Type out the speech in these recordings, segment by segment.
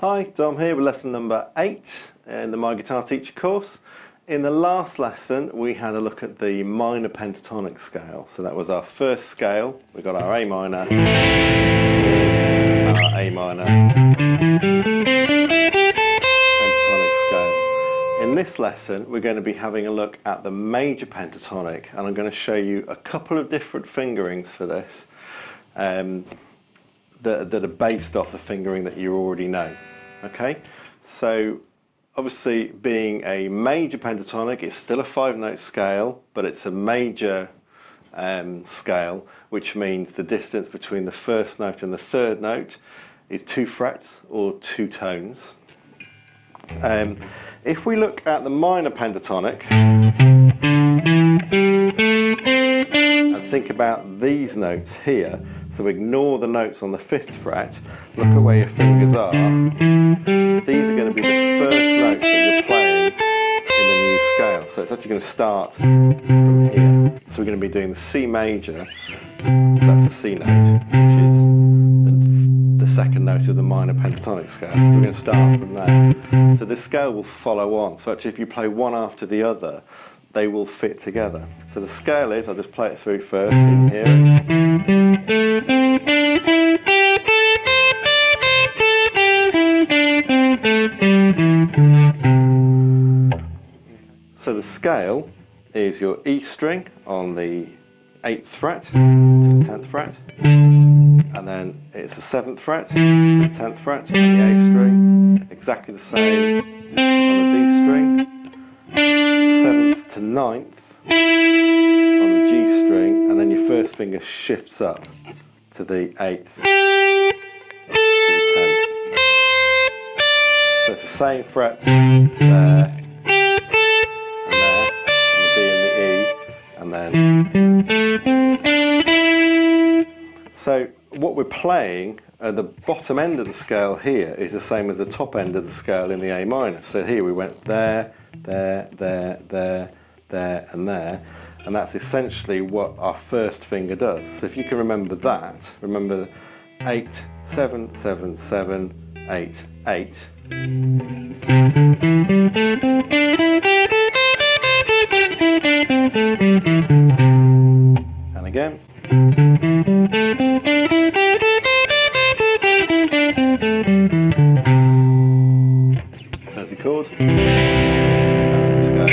Hi, Dom here with lesson number 8 in the My Guitar Teacher course. In the last lesson we had a look at the minor pentatonic scale. So that was our first scale. We got our A minor, and our A minor pentatonic scale. In this lesson we're going to be having a look at the major pentatonic, and I'm going to show you a couple of different fingerings for this that are based off the fingering that you already know. Okay, so obviously being a major pentatonic, it's still a 5-note scale, but it's a major scale, which means the distance between the first note and the third note is 2 frets or 2 tones. If we look at the minor pentatonic and think about these notes here, so ignore the notes on the 5th fret, look at where your fingers are. These are going to be the first notes that you're playing in the new scale. So it's actually going to start from here. So we're going to be doing the C major, that's the C note, which is the second note of the minor pentatonic scale. So we're going to start from there. So this scale will follow on. So actually if you play one after the other, they will fit together. So the scale is, I'll just play it through first, so you can hear it. So the scale is your E string on the 8th fret to the 10th fret, and then it's the 7th fret to the 10th fret on the A string, exactly the same on the D string, 7th to 9th on the G string, and then your first finger shifts up to the 8th to the 10th. So it's the same frets there and there, on the D and the E, and then. So what we're playing at the bottom end of the scale here is the same as the top end of the scale in the A minor. So here we went there, there, there, there, there, and there, and that's essentially what our first finger does. So if you can remember that, remember 8, 7, 7, 7, 8, 8. And again. There's the chord. And the scale.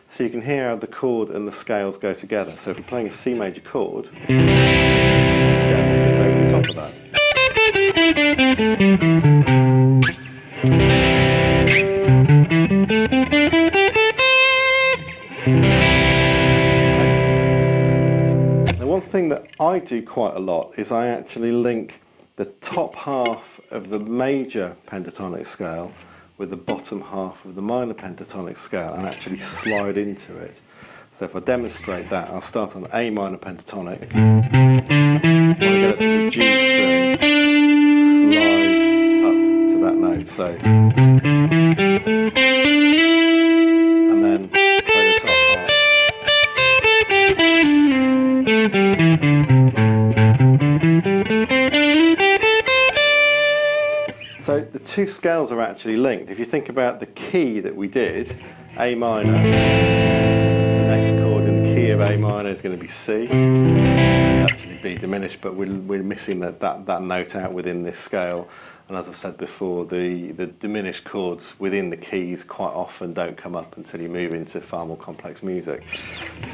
So you can hear how the chord and the scales go together. So if we're playing a C major chord, the scale will fit over the top of that. Now one thing that I do quite a lot is I actually link the top half of the major pentatonic scale with the bottom half of the minor pentatonic scale and actually slide into it. So if I demonstrate that, I'll start on A minor pentatonic. When I get up to the G string, slide up to that note. So, and then play the top half. So the two scales are actually linked. If you think about the key that we did, A minor, the next chord in the key of A minor is going to be C. It's actually B diminished, but we're missing that note out within this scale. And as I've said before, the diminished chords within the keys quite often don't come up until you move into far more complex music.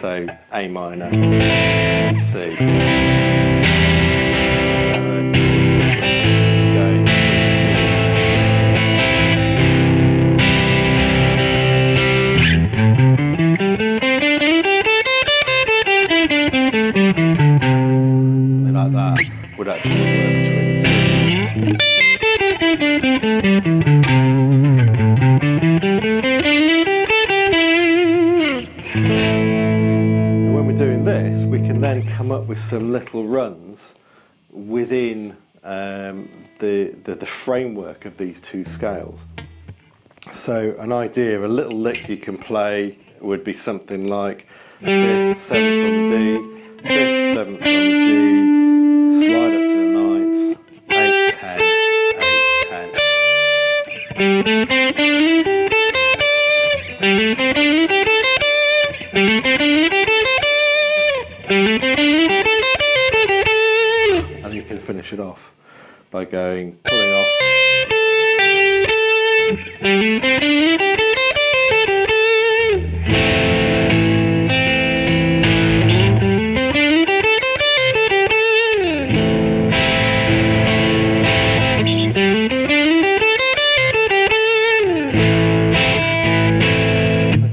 So A minor and C. Would actually work between the two. And when we're doing this, we can then come up with some little runs within the framework of these two scales. So an idea, a little lick you can play would be something like 5th, 7th on the D, 5th, 7th on the G, slide up to the 9th, 8, 10, 8, 10. And you can finish it off by pulling off.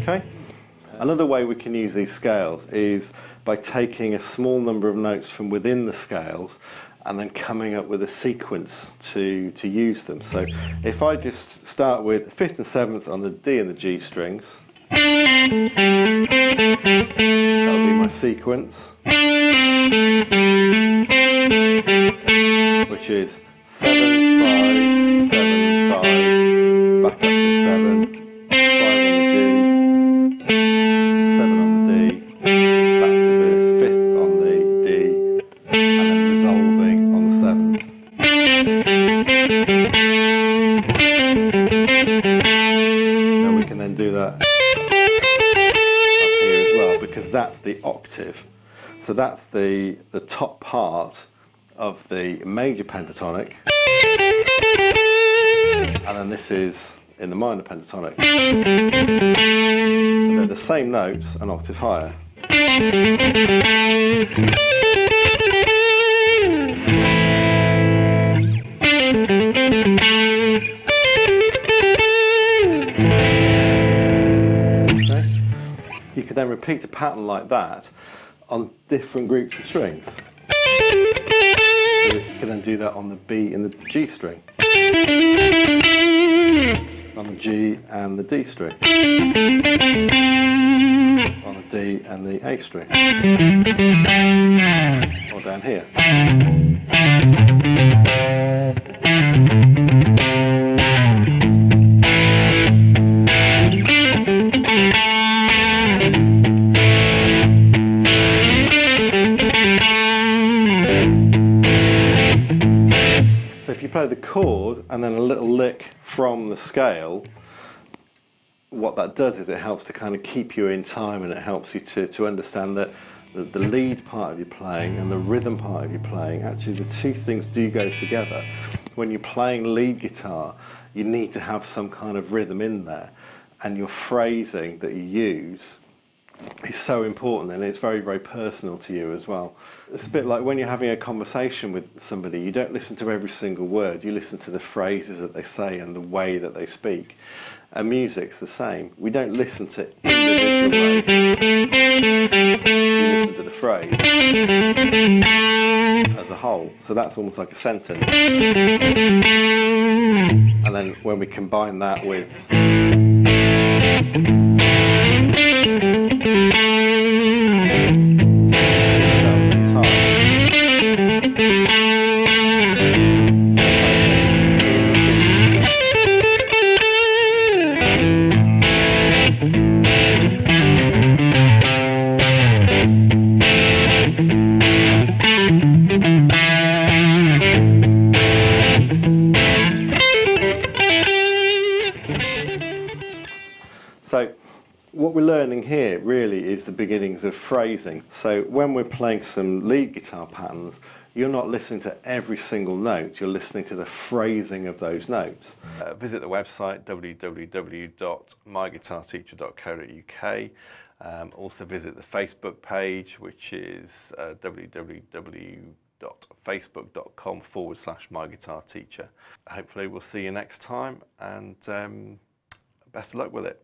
Okay. Another way we can use these scales is by taking a small number of notes from within the scales and then coming up with a sequence to use them. So if I just start with 5th and 7th on the D and the G strings, that'll be my sequence, which is 7, 5, 7, 5, back up to 7, 5 on the G, 7 on the D, back to the 5th on the D, and then resolving on the 7th. Now we can then do that up here as well, because that's the octave. So that's the top part of the major pentatonic, and then this is in the minor pentatonic. But they're the same notes, an octave higher. Okay. You can then repeat a pattern like that on different groups of strings. So you can then do that on the B and the G string, on the G and the D string, on the D and the A string, or down here. So if you play the chord and then a little lick from the scale, what that does is it helps to kind of keep you in time, and it helps you to understand that the lead part of your playing and the rhythm part of your playing, actually the two things do go together. When you're playing lead guitar, you need to have some kind of rhythm in there, and your phrasing that you use is so important, and it's very, very personal to you as well. It's a bit like when you're having a conversation with somebody, you don't listen to every single word, you listen to the phrases that they say and the way that they speak. And music's the same. We don't listen to individual notes, we listen to the phrase as a whole. So that's almost like a sentence. And then when we combine that with So what we're learning here really is the beginnings of phrasing. So when we're playing some lead guitar patterns, you're not listening to every single note, you're listening to the phrasing of those notes. Visit the website www.myguitarteacher.co.uk. Also visit the Facebook page, which is www.facebook.com/myguitarteacher. Hopefully we'll see you next time, and best of luck with it.